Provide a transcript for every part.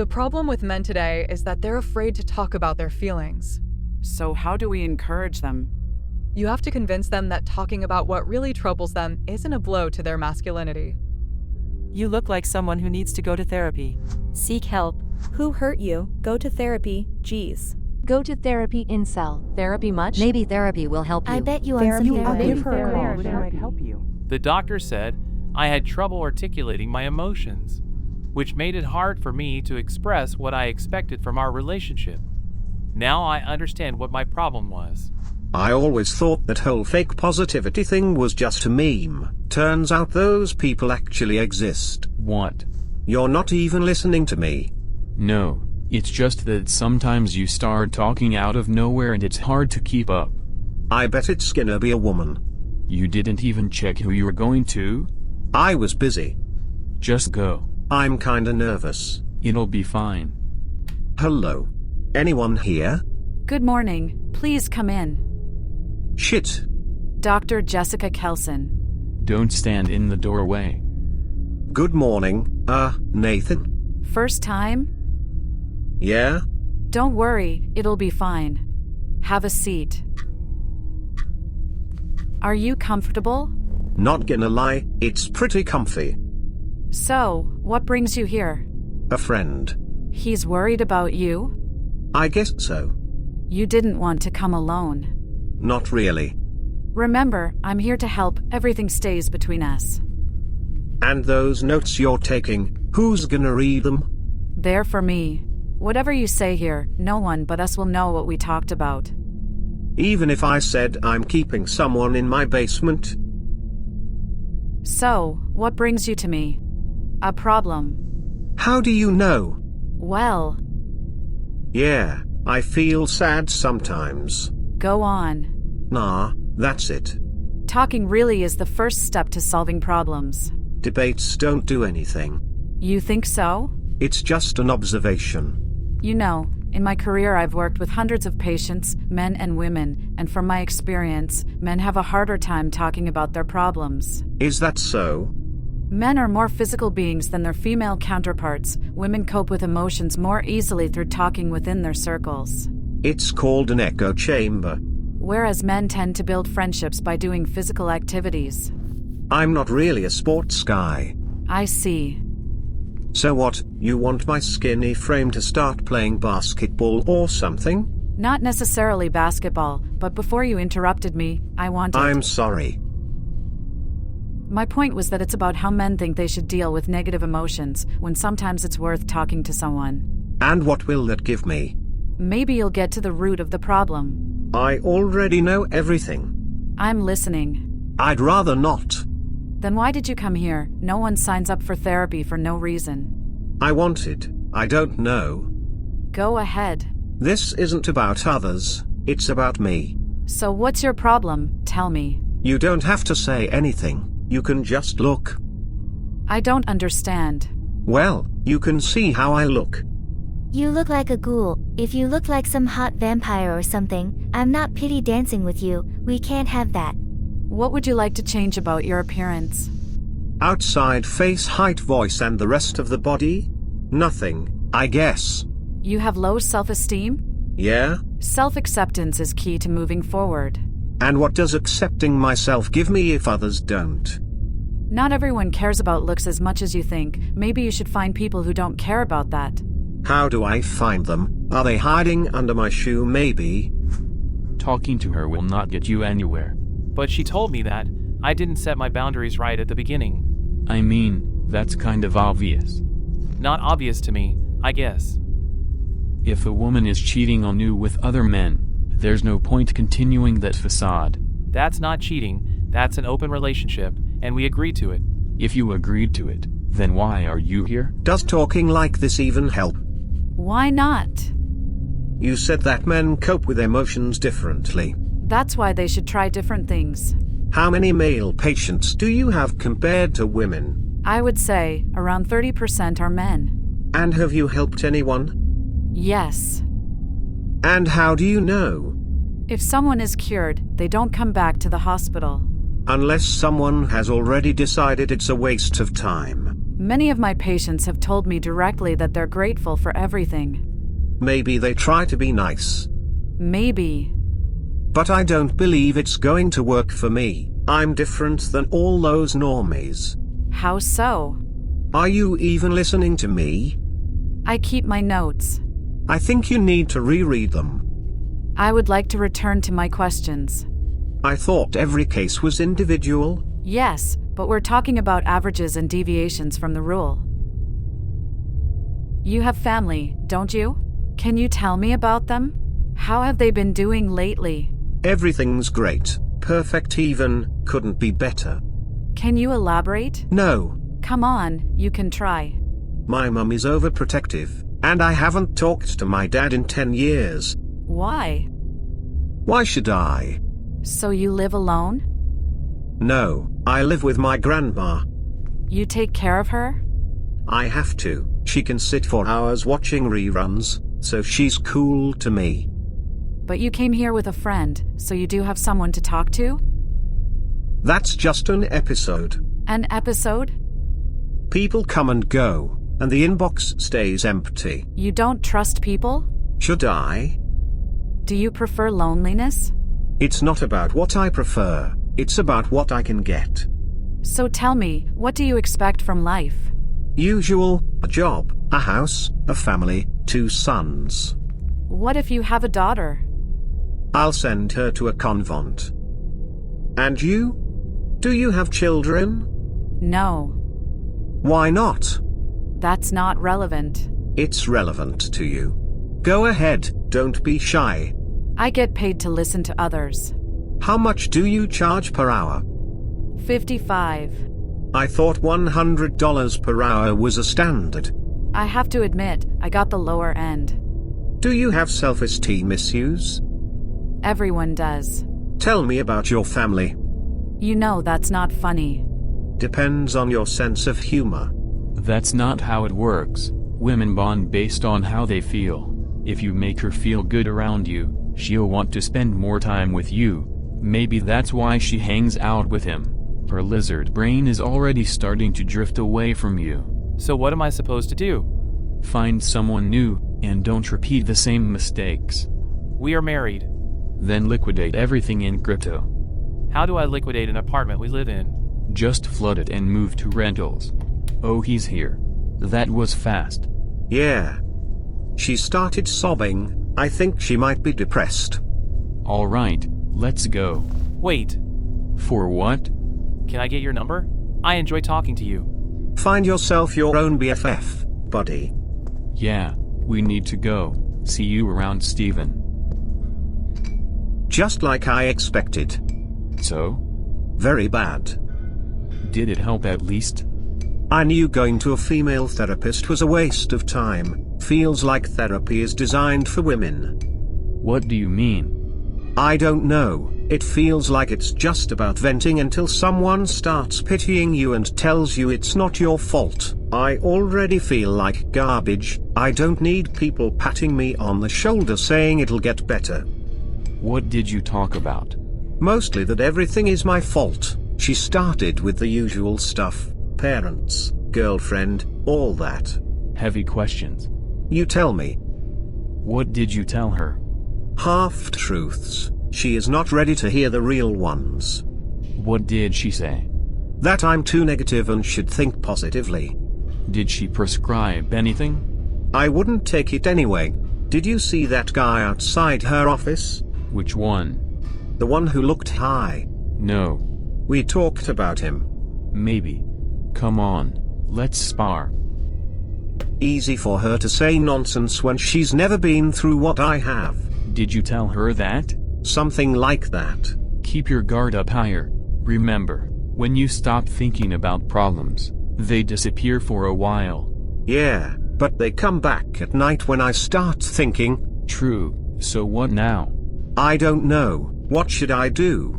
The problem with men today is that they're afraid to talk about their feelings. So how do we encourage them? You have to convince them that talking about what really troubles them isn't a blow to their masculinity. You look like someone who needs to go to therapy. Seek help. Who hurt you? Go to therapy. Geez. Go to therapy, incel. Therapy much? Maybe therapy will help you. I bet you on some therapy. Give her a call. She might help you. The doctor said I had trouble articulating my emotions, which made it hard for me to express what I expected from our relationship. Now I understand what my problem was. I always thought that whole fake positivity thing was just a meme. Turns out those people actually exist. What? You're not even listening to me. No, it's just that sometimes you start talking out of nowhere and it's hard to keep up. I bet it's gonna be a woman. You didn't even check who you were going to? I was busy. Just go. I'm kinda nervous. It'll be fine. Hello? Anyone here? Good morning. Please come in. Shit. Dr. Jessica Kelson. Don't stand in the doorway. Good morning, Nathan? First time? Yeah? Don't worry, it'll be fine. Have a seat. Are you comfortable? Not gonna lie, it's pretty comfy. So, what brings you here? A friend. He's worried about you? I guess so. You didn't want to come alone. Not really. Remember, I'm here to help. Everything stays between us. And those notes you're taking, who's gonna read them? They're for me. Whatever you say here, no one but us will know what we talked about. Even if I said I'm keeping someone in my basement? So, what brings you to me? A problem. How do you know? Well, Yeah, I feel sad sometimes. go on. Nah, that's it. Talking really is the first step to solving problems. Debates don't do anything. You think so? It's just an observation. You know, in my career I've worked with hundreds of patients, men and women, and from my experience, men have a harder time talking about their problems. Is that so? Men are more physical beings than their female counterparts. Women cope with emotions more easily through talking within their circles. It's called an echo chamber. Whereas men tend to build friendships by doing physical activities. I'm not really a sports guy. I see. So what, you want my skinny frame to start playing basketball or something? Not necessarily basketball, but before you interrupted me, I wanted... I'm sorry. My point was that it's about how men think they should deal with negative emotions, when sometimes it's worth talking to someone. And what will that give me? Maybe you'll get to the root of the problem. I already know everything. I'm listening. I'd rather not. Then why did you come here? No one signs up for therapy for no reason. I wanted. I don't know. Go ahead. This isn't about others, it's about me. So what's your problem? Tell me. You don't have to say anything. You can just look. I don't understand. Well, you can see how I look. You look like a ghoul. If you look like some hot vampire or something, I'm not pity dancing with you. We can't have that. What would you like to change about your appearance? Outside face, height, voice, and the rest of the body? Nothing, I guess. You have low self-esteem? Yeah? Self-acceptance is key to moving forward. And what does accepting myself give me if others don't? Not everyone cares about looks as much as you think. Maybe you should find people who don't care about that. How do I find them? Are they hiding under my shoe maybe? Talking to her will not get you anywhere. But she told me that I didn't set my boundaries right at the beginning. I mean, that's kind of obvious. Not obvious to me, I guess. If a woman is cheating on you with other men, there's no point continuing that facade. That's not cheating, that's an open relationship, and we agreed to it. If you agreed to it, then why are you here? Does talking like this even help? Why not? You said that men cope with emotions differently. That's why they should try different things. How many male patients do you have compared to women? I would say around 30% are men. And have you helped anyone? Yes. And how do you know? If someone is cured, they don't come back to the hospital. Unless someone has already decided it's a waste of time. Many of my patients have told me directly that they're grateful for everything. Maybe they try to be nice. Maybe. But I don't believe it's going to work for me. I'm different than all those normies. How so? Are you even listening to me? I keep my notes. I think you need to reread them. I would like to return to my questions. I thought every case was individual. Yes, but we're talking about averages and deviations from the rule. You have family, don't you? Can you tell me about them? How have they been doing lately? Everything's great, perfect even, couldn't be better. Can you elaborate? No, Come on, you can try. my mum is overprotective, and I haven't talked to my dad in 10 years. Why? Why should I? So you live alone? No, I live with my grandma. You take care of her? I have to. She can sit for hours watching reruns, so she's cool to me. But you came here with a friend, so you do have someone to talk to? That's just an episode. An episode? People come and go, and the inbox stays empty. You don't trust people? Should I? Do you prefer loneliness? It's not about what I prefer, it's about what I can get. So tell me, what do you expect from life? Usual, a job, a house, a family, 2 sons. What if you have a daughter? I'll send her to a convent. And you? Do you have children? No, Why not? that's not relevant. It's relevant to you. Go ahead, don't be shy. I get paid to listen to others. How much do you charge per hour? 55. I thought $100 per hour was a standard. I have to admit, I got the lower end. Do you have self-esteem issues? Everyone does. Tell me about your family. You know that's not funny. Depends on your sense of humor. That's not how it works. Women bond based on how they feel. If you make her feel good around you, she'll want to spend more time with you. Maybe that's why she hangs out with him. Her lizard brain is already starting to drift away from you. So what am I supposed to do? Find someone new, and don't repeat the same mistakes. We are married. Then liquidate everything in crypto. How do I liquidate an apartment we live in? Just flood it and move to rentals. Oh, he's here. That was fast. Yeah. She started sobbing. I think she might be depressed. Alright, let's go. Wait, For what? can I get your number? I enjoy talking to you. Find yourself your own BFF, buddy. Yeah, we need to go. See you around, Steven. Just like I expected. So? Very bad. Did it help at least? I knew going to a female therapist was a waste of time. Feels like therapy is designed for women. What do you mean? I don't know. It feels like it's just about venting until someone starts pitying you and tells you it's not your fault. I already feel like garbage. I don't need people patting me on the shoulder saying it'll get better. What did you talk about? Mostly that everything is my fault. She started with the usual stuff. Parents, girlfriend, all that. Heavy questions. You tell me. What did you tell her? Half-truths. She is not ready to hear the real ones. What did she say? That I'm too negative and should think positively. Did she prescribe anything? I wouldn't take it anyway. Did you see that guy outside her office? Which one? The one who looked high. No. We talked about him. Maybe. Come on, let's spar. Easy for her to say nonsense when she's never been through what I have. Did you tell her that? Something like that. Keep your guard up higher. Remember, when you stop thinking about problems, they disappear for a while. Yeah, but they come back at night when I start thinking. True, so what now? I don't know. What should I do?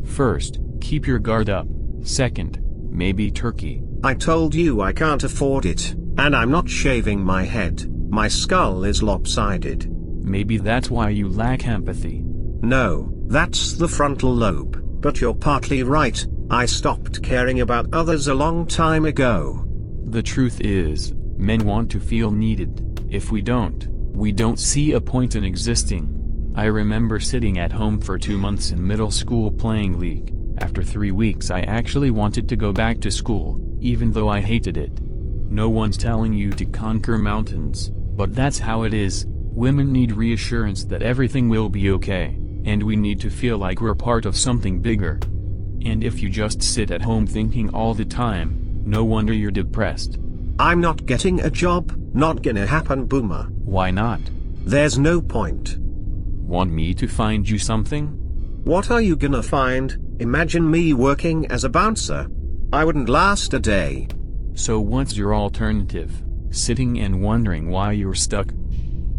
First, keep your guard up. Second, maybe turkey. I told you I can't afford it, and I'm not shaving my head. My skull is lopsided. Maybe that's why you lack empathy. No, that's the frontal lobe. But you're partly right. I stopped caring about others a long time ago. The truth is, men want to feel needed. If we don't see a point in existing. I remember sitting at home for 2 months in middle school playing League. After 3 weeks I actually wanted to go back to school, even though I hated it. No one's telling you to conquer mountains, but that's how it is. Women need reassurance that everything will be okay, and we need to feel like we're part of something bigger. And if you just sit at home thinking all the time, no wonder you're depressed. I'm not getting a job, not gonna happen, Boomer. Why not? There's no point. Want me to find you something? What are you gonna find? Imagine me working as a bouncer. I wouldn't last a day. So what's your alternative? Sitting and wondering why you're stuck?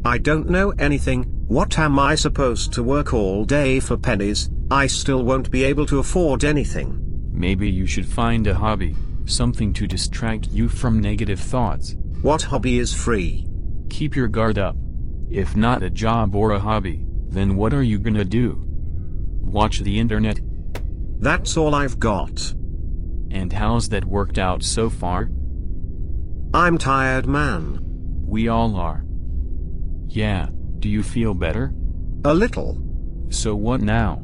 I don't know anything. What am I supposed to work all day for pennies? I still won't be able to afford anything. Maybe you should find a hobby, something to distract you from negative thoughts. What hobby is free? Keep your guard up. If not a job or a hobby, then what are you gonna do? Watch the internet? That's all I've got. And how's that worked out so far? I'm tired, man. We all are. Yeah, do you feel better? A little. So what now?